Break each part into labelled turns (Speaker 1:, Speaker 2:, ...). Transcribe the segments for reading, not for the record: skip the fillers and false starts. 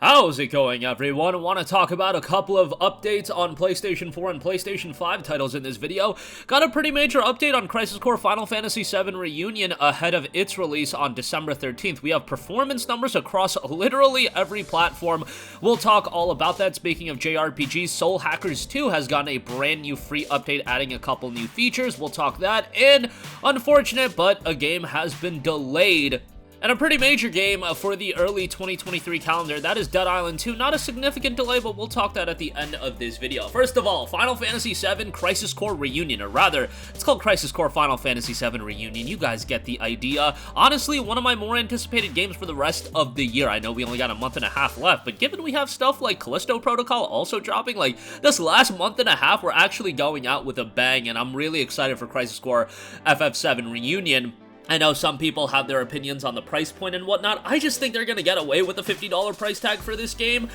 Speaker 1: How's it going, everyone? I want to talk about a couple of updates on PlayStation 4 and PlayStation 5 titles in this video. Got a pretty major update on Crisis Core Final Fantasy VII Reunion ahead of its release on December 13th. We have performance numbers across literally every platform. We'll talk all about that. Speaking of JRPGs, Soul Hackers 2 has gotten a brand new free update adding a couple new features. We'll talk that. And unfortunate, but a game has been delayed. And a pretty major game for the early 2023 calendar, that is Dead Island 2. Not a significant delay, but we'll talk that at the end of this video. First of all, Final Fantasy VII Crisis Core Reunion, or rather, it's called Crisis Core Final Fantasy VII Reunion. You guys get the idea. Honestly, one of my more anticipated games for the rest of the year. I know we only got a month and a half left, but given we have stuff like Callisto Protocol also dropping, like, this last month and a half, we're actually going out with a bang, and I'm really excited for Crisis Core FF7 Reunion. I know some people have their opinions on the price point and whatnot. I just think they're going to get away with a $50 price tag for this game,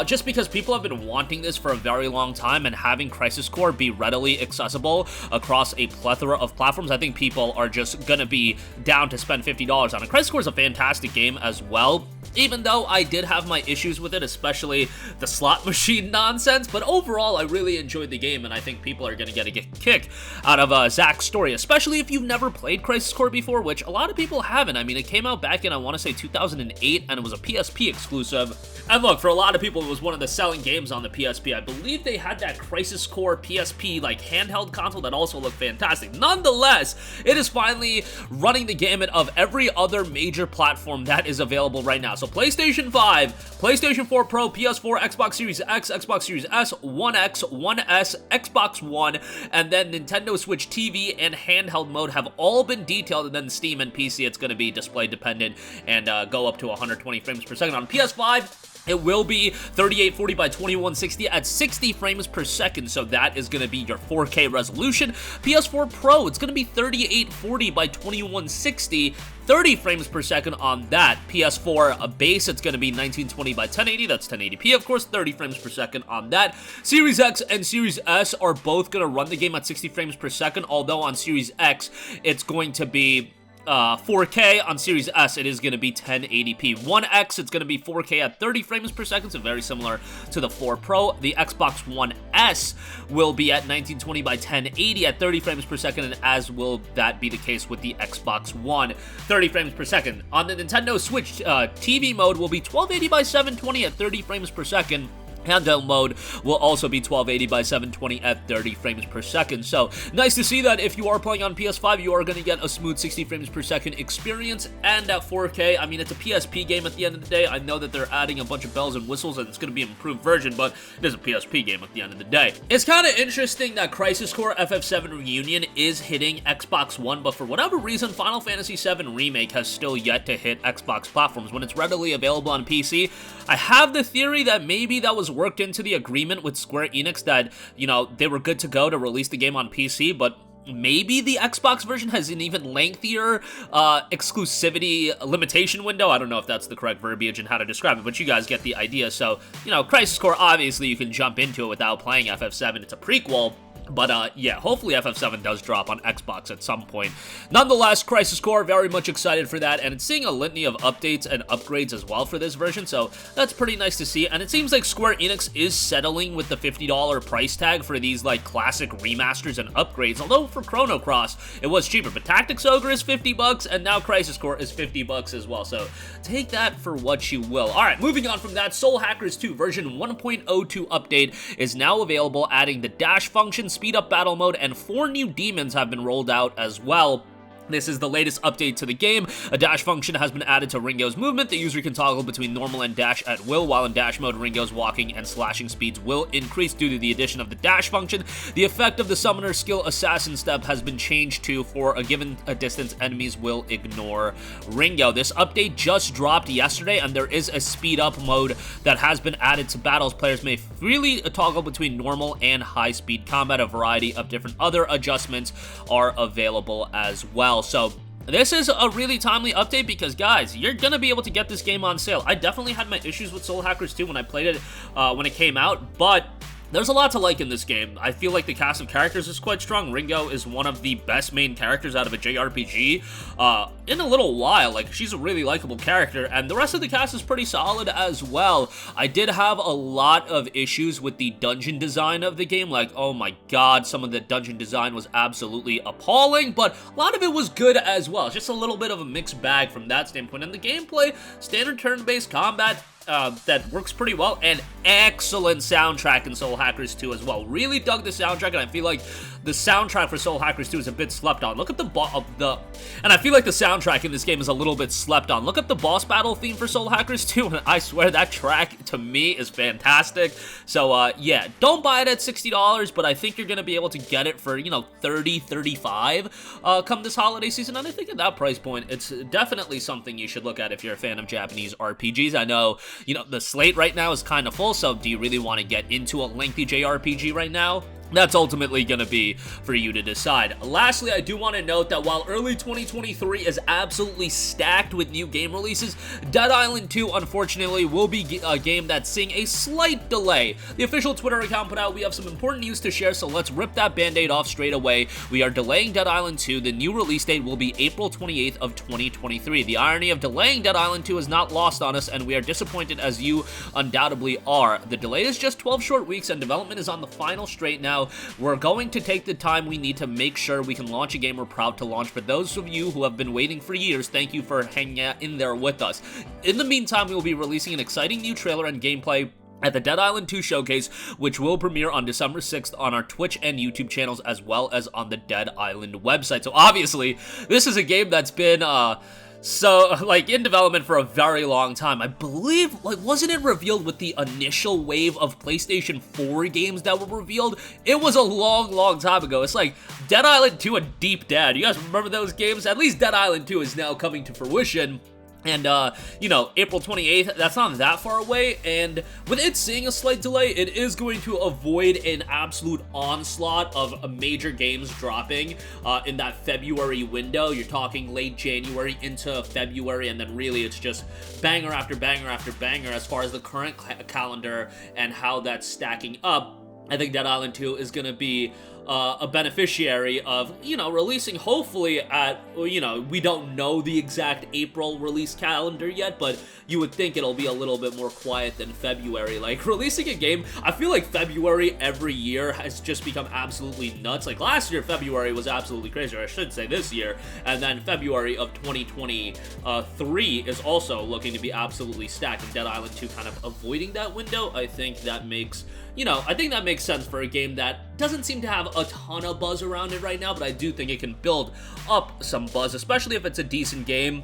Speaker 1: just because people have been wanting this for a very long time, and having Crisis Core be readily accessible across a plethora of platforms, I think people are just going to be down to spend $50 on it. Crisis Core is a fantastic game as well, even though I did have my issues with it, especially the slot machine nonsense, but overall, I really enjoyed the game, and I think people are going to get a kick out of Zack's story, especially if you've never played Crisis Core before, which a lot of people haven't. I mean, it came out back in, I want to say, 2008, and it was a PSP exclusive. And look, for a lot of people, it was one of the selling games on the PSP. I believe they had that Crisis Core PSP, like, handheld console that also looked fantastic. Nonetheless, it is finally running the gamut of every other major platform that is available right now. So PlayStation 5, PlayStation 4 Pro, PS4, Xbox Series X, Xbox Series S, One X, One S, Xbox One, and then Nintendo Switch TV and handheld mode have all been detailed, and then Steam and PC, it's going to be display dependent and go up to 120 frames per second. On PS5, it will be 3840 by 2160 at 60 frames per second, so that is going to be your 4K resolution. PS4 Pro, it's going to be 3840 by 2160, 30 frames per second on that. PS4 base, it's going to be 1920 by 1080, that's 1080p, of course, 30 frames per second on that. Series X and Series S are both going to run the game at 60 frames per second, although on Series X, it's going to be 4K. On Series S, it is going to be 1080p. One X, it's going to be 4K at 30 frames per second, so very similar to the 4 Pro. The Xbox One S will be at 1920 by 1080 at 30 frames per second, and as will that be the case with the Xbox One, 30 frames per second. On the Nintendo Switch, TV mode will be 1280 by 720 at 30 frames per second. Handheld mode will also be 1280 by 720 at 30 frames per second. So, nice to see that if you are playing on PS5, you are going to get a smooth 60 frames per second experience, and at 4K. I mean, it's a PSP game at the end of the day. I know that they're adding a bunch of bells and whistles, and it's going to be an improved version, but it is a PSP game at the end of the day. It's kind of interesting that Crisis Core FF7 Reunion is hitting Xbox One, but for whatever reason, Final Fantasy VII Remake has still yet to hit Xbox platforms. When it's readily available on PC, I have the theory that maybe that was worked into the agreement with Square Enix that, you know, they were good to go to release the game on PC, but maybe the Xbox version has an even lengthier exclusivity limitation window. I don't know if that's the correct verbiage and how to describe it, but you guys get the idea. So, you know, Crisis Core, obviously you can jump into it without playing FF7. It's a prequel. But, yeah, hopefully FF7 does drop on Xbox at some point. Nonetheless, Crisis Core, very much excited for that, and it's seeing a litany of updates and upgrades as well for this version, so that's pretty nice to see. And it seems like Square Enix is settling with the $50 price tag for these, like, classic remasters and upgrades, although for Chrono Cross, it was cheaper. But Tactics Ogre is $50, and now Crisis Core is $50 as well, so take that for what you will. Alright, moving on from that, Soul Hackers 2 version 1.02 update is now available, adding the dash function, speed up battle mode, and 4 new demons have been rolled out as well. This is the latest update to the game. A dash function has been added to Ringo's movement. The user can toggle between normal and dash at will, while in dash mode, Ringo's walking and slashing speeds will increase due to the addition of the dash function. The effect of the summoner skill Assassin Step has been changed to, for a given distance, enemies will ignore Ringo. This update just dropped yesterday, and there is a speed up mode that has been added to battles. Players may freely toggle between normal and high speed combat. A variety of different other adjustments are available as well. So this is a really timely update because, guys, you're going to be able to get this game on sale. I definitely had my issues with Soul Hackers 2 when I played it when it came out, but There's a lot to like in this game. I feel like the cast of characters is quite strong. Ringo is one of the best main characters out of a JRPG in a little while. Like, she's a really likable character, and the rest of the cast is pretty solid as well. I did have a lot of issues with the dungeon design of the game. Like, oh my god, some of the dungeon design was absolutely appalling, but a lot of it was good as well. Just a little bit of a mixed bag from that standpoint. And the gameplay, standard turn-based combat, that works pretty well, and excellent soundtrack in Soul Hackers 2 as well. Really dug the soundtrack, and I feel like the soundtrack for Soul Hackers 2 is a bit slept on. Look at and I feel like the soundtrack in this game is a little bit slept on. Look at the boss battle theme for Soul Hackers 2, and I swear that track, to me, is fantastic. So, yeah, don't buy it at $60, but I think you're gonna be able to get it for, you know, $30, $35 come this holiday season, and I think at that price point, it's definitely something you should look at if you're a fan of Japanese RPGs. I know, you know, the slate right now is kind of full, so do you really want to get into a lengthy JRPG right now? That's ultimately going to be for you to decide. Lastly, I do want to note that while early 2023 is absolutely stacked with new game releases, Dead Island 2, unfortunately, will be a game that's seeing a slight delay. The official Twitter account put out, we have some important news to share, so let's rip that band-aid off straight away. We are delaying Dead Island 2. The new release date will be April 28th of 2023. The irony of delaying Dead Island 2 is not lost on us, and we are disappointed as you undoubtedly are. The delay is just 12 short weeks, and development is on the final straight now. We're going to take the time we need to make sure we can launch a game we're proud to launch. For those of you who have been waiting for years, thank you for hanging out in there with us. In the meantime, we will be releasing an exciting new trailer and gameplay at the Dead Island 2 showcase, which will premiere on December 6th on our Twitch and YouTube channels, as well as on the Dead Island website. So obviously, this is a game that's been, in development for a very long time. I believe, like, wasn't it revealed with the initial wave of PlayStation 4 games that were revealed? It was a long, long time ago. It's like Dead Island 2 and Deep Dead. You guys remember those games? At least Dead Island 2 is now coming to fruition. And, you know, April 28th, that's not that far away, and with it seeing a slight delay, it is going to avoid an absolute onslaught of major games dropping in that February window. You're talking late January into February, and then really it's just banger after banger after banger as far as the current calendar and how that's stacking up. I think Dead Island 2 is going to be a beneficiary of, you know, releasing hopefully at, you know, we don't know the exact April release calendar yet, but you would think it'll be a little bit more quiet than February. Like, releasing a game, I feel like February every year has just become absolutely nuts. Like, last year, February was absolutely crazy, or I should say this year, and then February of 2023 is also looking to be absolutely stacked, and Dead Island 2 kind of avoiding that window. I think that makes, you know, I think that makes sense for a game that doesn't seem to have a ton of buzz around it right now, but I do think it can build up some buzz, especially if it's a decent game.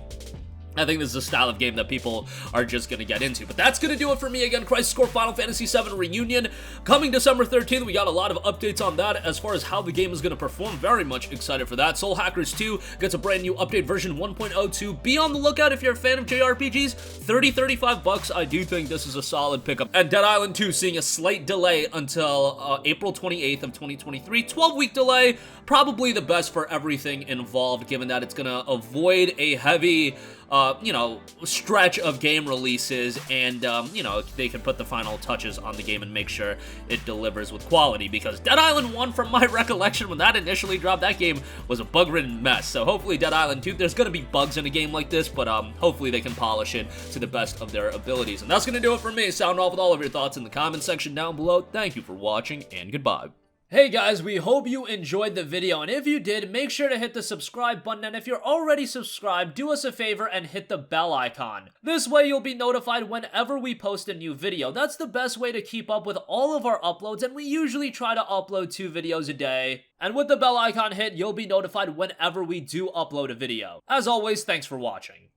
Speaker 1: I think this is a style of game that people are just going to get into. But that's going to do it for me. Again, Crisis Core Final Fantasy VII Reunion coming December 13th. We got a lot of updates on that as far as how the game is going to perform. Very much excited for that. Soul Hackers 2 gets a brand new update, version 1.02. Be on the lookout if you're a fan of JRPGs. $30-$35. I do think this is a solid pickup. And Dead Island 2 seeing a slight delay until April 28th of 2023. 12-week delay. Probably the best for everything involved, given that it's going to avoid a heavy you know, stretch of game releases, and, you know, they can put the final touches on the game and make sure it delivers with quality, because Dead Island 1, from my recollection, when that initially dropped, that game was a bug-ridden mess. So hopefully Dead Island 2, there's gonna be bugs in a game like this, but, hopefully they can polish it to the best of their abilities. And that's gonna do it for me. Sound off with all of your thoughts in the comment section down below. Thank you for watching, and goodbye. Hey guys, we hope you enjoyed the video, and if you did, make sure to hit the subscribe button, and if you're already subscribed, do us a favor and hit the bell icon. This way you'll be notified whenever we post a new video. That's the best way to keep up with all of our uploads, and we usually try to upload 2 videos a day. And with the bell icon hit, you'll be notified whenever we do upload a video. As always, thanks for watching.